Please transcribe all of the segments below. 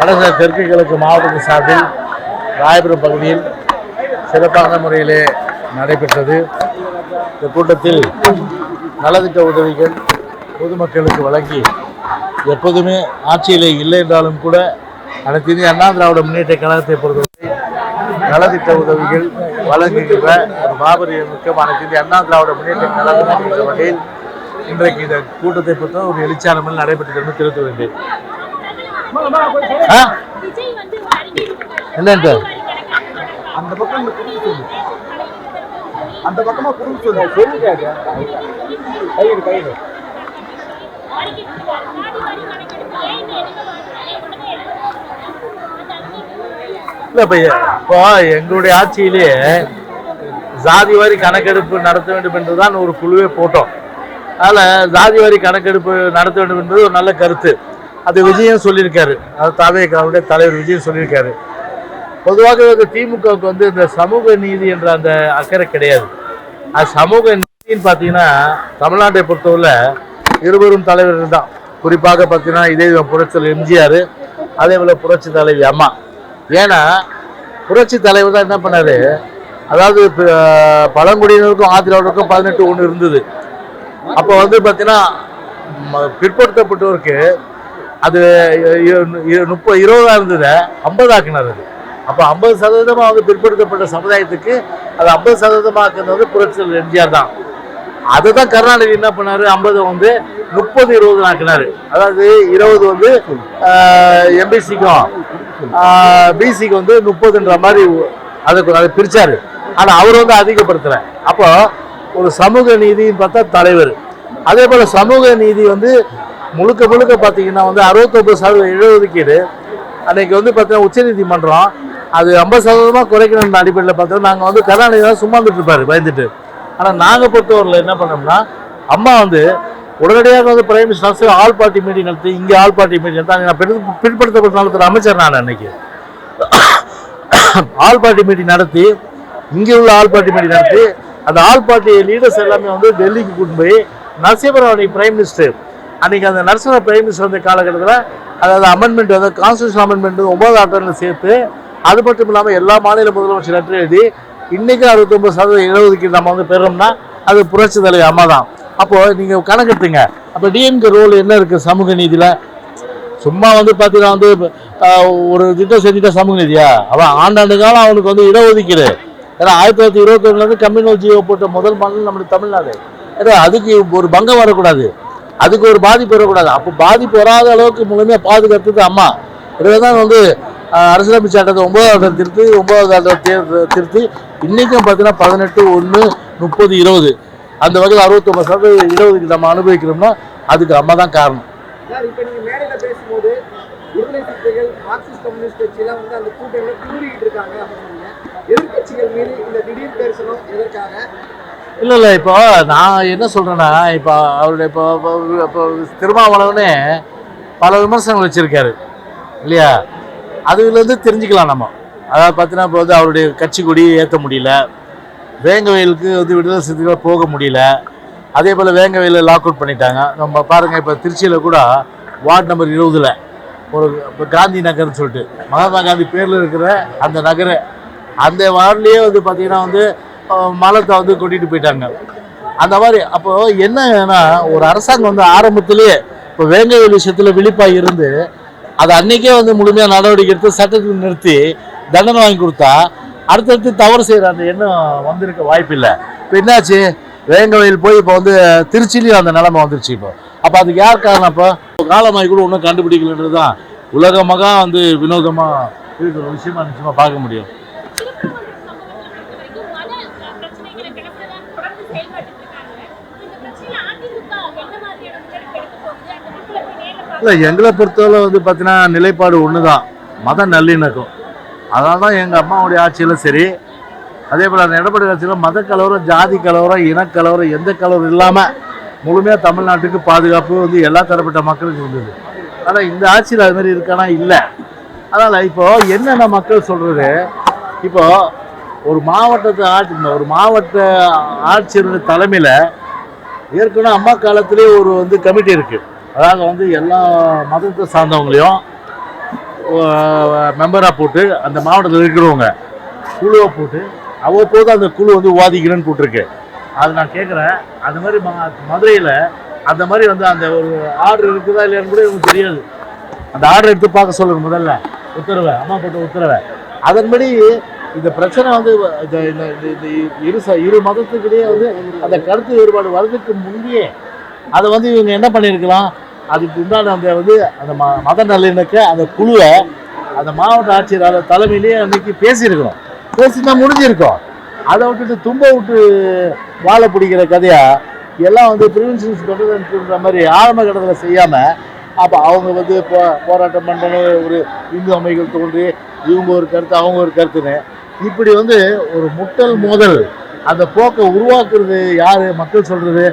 வடக்கு தெற்கு கிழக்கு மாவட்டத்தின் சார்பில் ராயபுரம் பகுதியில் சிறப்பான முறையிலே நடைபெற்றது. இந்த கூட்டத்தில் நலத்திட்ட உதவிகள் பொதுமக்களுக்கு வழங்கி எப்போதுமே ஆட்சியிலே இல்லை என்றாலும் கூட அனைத்து இந்திய அண்ணா திராவிட முன்னேற்ற கழகத்தை பொறுத்தவரை நலத்திட்ட உதவிகள் வழங்குகின்ற ஒரு மாபெரும் முக்கியம் அனைத்து இந்திய அண்ணா திராவிட முன்னேற்ற கழகம் என்ற வகையில் இன்றைக்கு இந்த கூட்டத்தை பொறுத்த ஒரு எழுச்சியான முறையில் நடைபெற்றது தெரிவித்து வேண்டேன். என்னன்ட்டு அந்த பக்கம் அந்த பக்கமா குடும்ப சொல்லுங்க. இல்ல இப்போ எங்களுடைய ஆட்சியிலேயே ஜாதி வாரி கணக்கெடுப்பு நடத்த வேண்டும் என்றுதான் ஒரு குழுவே போட்டோம். அதனால ஜாதி வாரி கணக்கெடுப்பு நடத்த வேண்டும் என்பது ஒரு நல்ல கருத்து. அது விஜயம் சொல்லியிருக்காரு, அது தவேகாவுடைய தலைவர் விஜயம் சொல்லியிருக்காரு. பொதுவாக திமுகவுக்கு வந்து இந்த சமூக நீதி என்ற அந்த அக்கறை கிடையாது. அது சமூக நீதின்னு பார்த்தீங்கன்னா தமிழ்நாட்டை பொறுத்தவரை இருவரும் தலைவர்கள் தான். குறிப்பாக பார்த்தீங்கன்னா இதே புரட்சி எம்ஜிஆர், அதே போல் புரட்சி தலைவி அம்மா. ஏன்னா புரட்சி தலைவர் தான் என்ன பண்ணாரு, அதாவது பழங்குடியினருக்கும் ஆதிராவிடருக்கும் 18:1 இருந்தது. அப்போ வந்து பார்த்தீங்கன்னா பிற்படுத்தப்பட்டவருக்கு அது 20 இருந்ததை 50 ஆக்கினார். அது அப்போ 50% வந்து பிற்படுத்தப்பட்ட சமுதாயத்துக்கு அது 50% ஆக்குனது புரட்சி எம்ஜிஆர் தான். அதை தான் கருணாநிதி என்ன பண்ணாரு, 50 வந்து 30-20 ஆக்கினாரு. அதாவது 20 வந்து எம்பிசிக்கும் பிசிக்கு வந்து 30ன்ற மாதிரி அதை பிரிச்சாரு. ஆனா அவர் வந்து அதிகப்படுத்துற. அப்போ ஒரு சமூக நீதின்னு பார்த்தா தலைவர். அதே போல சமூக நீதி வந்து முழுக்க முழுக்க பார்த்தீங்கன்னா வந்து 69% இடஒதுக்கீடு அன்னைக்கு வந்து பார்த்தீங்கன்னா உச்சநீதிமன்றம் அது 50% குறைக்கணும்னு அடிப்படையில் பார்த்தோம். நாங்கள் வந்து கருணாநிதி தான் சும்மாந்துட்டு இருப்பாரு பயந்துட்டு. ஆனால் நாங்கள் பொறுத்தவரையில் என்ன பண்ணோம்னா அம்மா வந்து உடனடியாக வந்து prime minister all party meeting நடத்தி இங்கே ஆல் பார்ட்டி மீட்டிங் நடத்தி நான் பிற்படுத்தப்பட்ட நலத்துறை அமைச்சர் நான் அன்னைக்கு ஆல் பார்ட்டி மீட்டிங் நடத்தி இங்கே உள்ள ஆல் பார்ட்டி மீட்டிங் நடத்தி அந்த ஆல் பார்ட்டி லீடர்ஸ் எல்லாமே வந்து டெல்லிக்கு கூட்டு போய் நரசிம்மராவ் அன்னைக்கு பிரைம் மினிஸ்டர் அன்னைக்கு அந்த நரசிம்மராவ் பிரைம் மினிஸ்டர் வந்த காலகட்டத்தில் அதாவது அமெண்ட்மெண்ட் வந்து கான்ஸ்டியூஷன் அமெண்ட்மெண்ட் 9வது ஆர்டிகலில் சேர்த்து அது மட்டும் இல்லாமல் எல்லா மாநில முதலமைச்சர் லெட்டர் எழுதி இன்னைக்கு 69% இடஒதுக்கீடு நம்ம வந்து பெறோம்னா அது புரட்சி தலைவி அம்மா தான். அப்போ நீங்க கணக்கெடுத்துங்க. அப்போ டிஎம்கே ரோல் என்ன இருக்கு சமூக நீதியில? சும்மா வந்து பார்த்தீங்கன்னா வந்து ஒரு திட்டம் செஞ்சுட்டா சமூக நீதியா? அவன் ஆண்டாண்டு காலம் அவனுக்கு வந்து இடஒதுக்கீடு. ஏன்னா 1921 கம்யூனல் ஜியோ போட்ட முதல் மாநிலம் நம்முடைய தமிழ்நாடு. ஏன்னா அதுக்கு ஒரு பங்கம் வரக்கூடாது, அதுக்கு ஒரு பாதிப்பு வரக்கூடாது. அப்போ பாதிப்பு வராத அளவுக்கு முழுமையாக பாதுகாத்தது அம்மா. இதுதான் வந்து அரசியலமைப்பு சட்டத்தை 9வது திருத்தி 9வது திருத்தி இன்னைக்கும் பார்த்தீங்கன்னா 18-1-30-20 அந்த வகையில் 69% இடஒதுக்கீடு நம்ம அனுபவிக்கிறோம்னா அதுக்கு அம்மா தான் காரணம். இப்போ நீங்கள் மேடையில் பேசும்போது விடுதலை சிறுத்தைகள் மார்க்சிஸ்ட் கம்யூனிஸ்ட் கட்சியெல்லாம் வந்து அந்த கூட்டணியில் கூறிக்கிட்டு இருக்காங்க அப்படின்னு எதிர்கட்சிகள் மீது இந்த திடீர் தரிசனம் எதற்காக? இல்லை இப்போ நான் என்ன சொல்கிறேன்னா, இப்போ அவருடைய இப்போ திருமாவளவனே பல விமர்சனங்கள் வச்சுருக்காரு இல்லையா? அதுலேருந்து தெரிஞ்சுக்கலாம் நம்ம. அதாவது பார்த்தீங்கன்னா இப்போ வந்து அவருடைய கட்சி கொடி ஏற்ற முடியல, வேங்கவயலுக்கு வந்து விடுதலை சிறுத்தைகள் போக முடியல, அதே போல் வேங்கவயலில் லாக் அவுட் பண்ணிட்டாங்க. நம்ம பாருங்கள் இப்போ திருச்சியில் கூட வார்டு நம்பர் 20 ஒரு இப்போ காந்தி நகர்னு சொல்லிட்டு மகாத்மா காந்தி பேரில் இருக்கிற அந்த நகரை அந்த வார்டுலேயே வந்து பார்த்திங்கன்னா வந்து மலத்தை வந்து கொட்டிட்டு போயிட்டாங்க அந்த மாதிரி. அப்போது என்னன்னா ஒரு அரசாங்கம் வந்து ஆரம்பத்திலேயே இப்போ வேங்கவயல் விஷயத்தில் விழிப்பாக இருந்து அதை அன்றைக்கே வந்து முழுமையாக நடவடிக்கை எடுத்து சட்டத்தில் நிறுத்தி தண்டனை வாங்கி கொடுத்தா அடுத்தடுத்து தவறு செய்கிற அந்த எண்ணம் வந்திருக்க வாய்ப்பு இல்லை. இப்போ என்னாச்சு, வேங்கவயல் போய் இப்போ வந்து திருச்சிலையும் அந்த நிலைமை வந்துருச்சு. அப்போ அதுக்கு யார் காரணம்? இப்போ காலமாகி கூட ஒன்றும் கண்டுபிடிக்கலன்றது தான் உலகமாக வந்து வினோதமாக இருக்கிற விஷயமா நிச்சயமாக பார்க்க முடியும். இல்லை எங்களை பொறுத்தவரை வந்து பார்த்தீங்கன்னா நிலைப்பாடு ஒன்று தான், மத நல்லிணக்கம். அதனால தான் எங்கள் அம்மாவுடைய ஆட்சியில் சரி, அதே போல் அந்த எடப்பாடி ஆட்சியில் மத கலவரம், ஜாதி கலவரம், இனக்கலவரம், எந்த கலவரம் இல்லாமல் முழுமையாக தமிழ்நாட்டுக்கு பாதுகாப்பு வந்து எல்லா தரப்பட்ட மக்களுக்கு இருந்தது. ஆனால் இந்த ஆட்சியில் அது மாதிரி இருக்கானா? இல்லை. அதனால் இப்போது என்னென்ன மக்கள் சொல்கிறது, இப்போது ஒரு மாவட்ட ஆட்சியருடைய தலைமையில் ஏற்கனவே அம்மா காலத்திலே ஒரு வந்து கமிட்டி இருக்குது. அதாவது வந்து எல்லா மதத்தை சார்ந்தவங்களையும் மெம்பராக போட்டு அந்த மாவட்டத்தில் இருக்கிறவங்க குழுவை போட்டு அவ்வப்போது அந்த குழு வந்து விவாதிக்கிறேன்னு போட்டிருக்கு. அது நான் கேட்குறேன், அந்த மாதிரி மதுரையில் அந்த மாதிரி வந்து அந்த ஒரு ஆர்டர் இருக்குதா இல்லையான்னு கூட எனக்கு தெரியாது. அந்த ஆர்டர் எடுத்து பார்க்க சொல்லுங்க முதல்ல, உத்தரவை, அம்மா போட்ட உத்தரவை. அதன்படி இந்த பிரச்சனை வந்து இரு மதத்துக்கிட்டே வந்து அந்த கருத்து வேறுபாடு வர்றதுக்கு முந்தையே அதை வந்து இவங்க என்ன பண்ணியிருக்கலாம், அதுக்கு உண்டான அந்த வந்து அந்த மத நல்லிணக்க அந்த குழுவை அந்த மாவட்ட ஆட்சியர் தலைமையிலேயே அன்னைக்கு பேசியிருக்கணும். பேசினா முடிஞ்சிருக்கோம். அதை விட்டுட்டு தும்ப விட்டு வாழை பிடிக்கிற கதையா எல்லாம் வந்து ப்ரிவென்ஷன்ஸ் பண்ணுறதுன்ற மாதிரி ஆரம்ப கட்டத்தில் செய்யாமல் அப்போ அவங்க வந்து போராட்டம் பண்ணணும், ஒரு இந்து அமைகள் தோன்றி இவங்க ஒரு கருத்து அவங்க ஒரு கருத்துன்னு இப்படி வந்து ஒரு முட்டல் மோதல் அந்த போக்கை உருவாக்குறது யார்? மக்கள் சொல்கிறது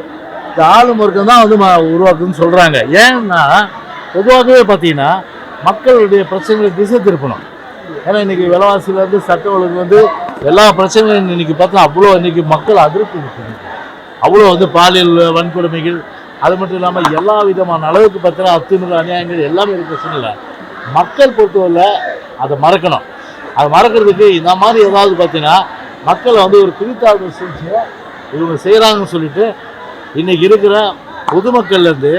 இந்த ஆளும் வர்க்கம் தான் வந்து உருவாக்குதுன்னு சொல்கிறாங்க. ஏன்னா பொதுவாகவே பார்த்தீங்கன்னா மக்களுடைய பிரச்சனைகளை திசை திருப்பணும். ஏன்னா இன்றைக்கி விலைவாசியிலேருந்து சட்ட ஒழுங்கு வந்து எல்லா பிரச்சனைகளும் இன்றைக்கி பார்த்தா அவ்வளோ இன்றைக்கி மக்கள் அதிருப்தி இருக்குது. அவ்வளோ வந்து பாலியல் வன்கொடுமைகள், அது மட்டும் இல்லாமல் எல்லா விதமான அளவுக்கு பார்த்தீங்கன்னா அத்துமீறல் அநியாயங்கள் எல்லாமே இருக்க சூழ்நிலை. மக்கள் பொறுத்தவரை அதை மறக்கணும். அதை மறக்கிறதுக்கு இந்த மாதிரி ஏதாவது பார்த்தீங்கன்னா மக்களை வந்து ஒரு பிரித்தாழ்வு சூழ்ச்சியை இவங்க செய்கிறாங்கன்னு சொல்லிட்டு இன்றைக்கி இருக்கிற பொதுமக்கள்லேருந்து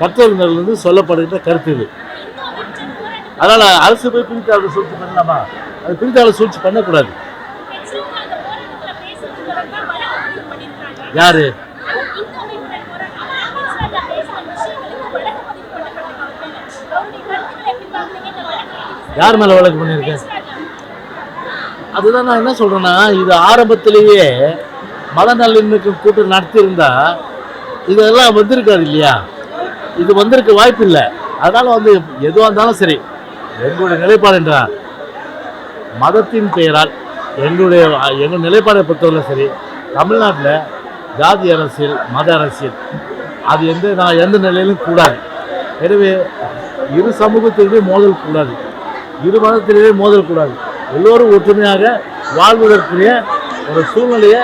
கற்றறிஞர்லேருந்து சொல்லப்படுகிற கருத்து இது. அதனால் அரசு போய் பிரித்தாழ்வு சூழ்ச்சி பண்ணலாமா? அது பிரித்தாழ்வு சூழ்ச்சி பண்ணக்கூடாது. யாரு யார் மேல வழக்கு பண்ணியிருக்கேன்? அதுதான் நான் என்ன சொல்றேன்னா, இது ஆரம்பத்திலேயே மத நல்லிணக்க கூட்டம் நடத்தியிருந்தா இதெல்லாம் வந்திருக்காது இல்லையா? இது வந்திருக்க வாய்ப்பு இல்லை. அதனால வந்து எதுவாக இருந்தாலும் சரி, எங்களுடைய நிலைப்பாடு என்றால் மதத்தின் பெயரால் எங்கள் நிலைப்பாடை பொறுத்தவரை சரி, தமிழ்நாட்டில் ஜாதி அரசியல் மத அரசியல் அது எந்த நிலையிலும் கூடாது. எனவே இரு சமூகத்திலேயே மோதல் கூடாது, இரு மதத்திலேயே மோதல் கூடாது. எல்லோரும் ஒற்றுமையாக வாழ்வதற்குரிய ஒரு சூழ்நிலையை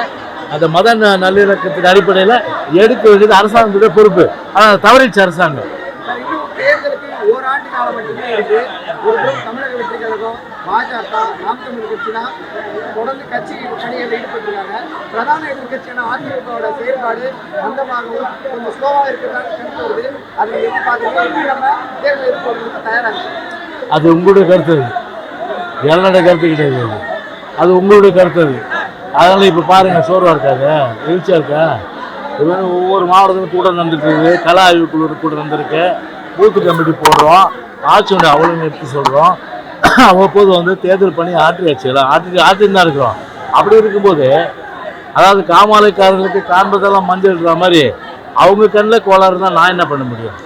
அந்த மத நல்லிணக்கத்தின் அடிப்படையில் எடுக்க வேண்டியது அரசாங்கத்துடைய பொறுப்பு. ஆனால் தவறிச்சு அரசாங்கம். தேர்தலுக்கு ஓராண்டு காலம் மட்டுமே இருக்கு. தமிழக வெற்றி கழகம், பாஜக, நாம் தமிழ் கட்சினா தொடர்ந்து கட்சி பணிகளில் ஈடுபட்டிருக்காங்க. பிரதான எதிர்கட்சியான அதிமுகவோட செயல்பாடு மந்தமாகவும் கொஞ்சம் ஸ்லோவாக இருக்கிறதான்னு கருத்து வருது. அதை எப்படி பார்க்குறீங்க? எப்படி நம்ம தேர்தல் எதிர்கொள்றதுக்கு தயாராக? அது உங்களுடைய கருத்து, என்னோட கருத்து கிடையாது. அது உங்களுடைய கருத்து. அதனால இப்போ பாருங்க, சோர்வா இருக்காது, எழுச்சியா இருக்கா? இது மாதிரி ஒவ்வொரு மாவட்டத்திலும் கூட்டம் நடந்துருக்கு, கலா ஆய்வு குழு கூட்டம் நடந்திருக்கு, பூத்து கமிட்டி போடுறோம், ஆட்சியோட அவ்வளோ எடுத்து சொல்கிறோம். அவ்வப்போது வந்து தேர்தல் பணி ஆற்றின்னு தான் இருக்கிறோம். அப்படி இருக்கும்போது அதாவது காமாலைக்காரர்களுக்கு காண்பதெல்லாம் மஞ்சள் இருக்கிற மாதிரி அவங்க கண்ணில் கோளாறு தான் நான் என்ன பண்ண முடியும்?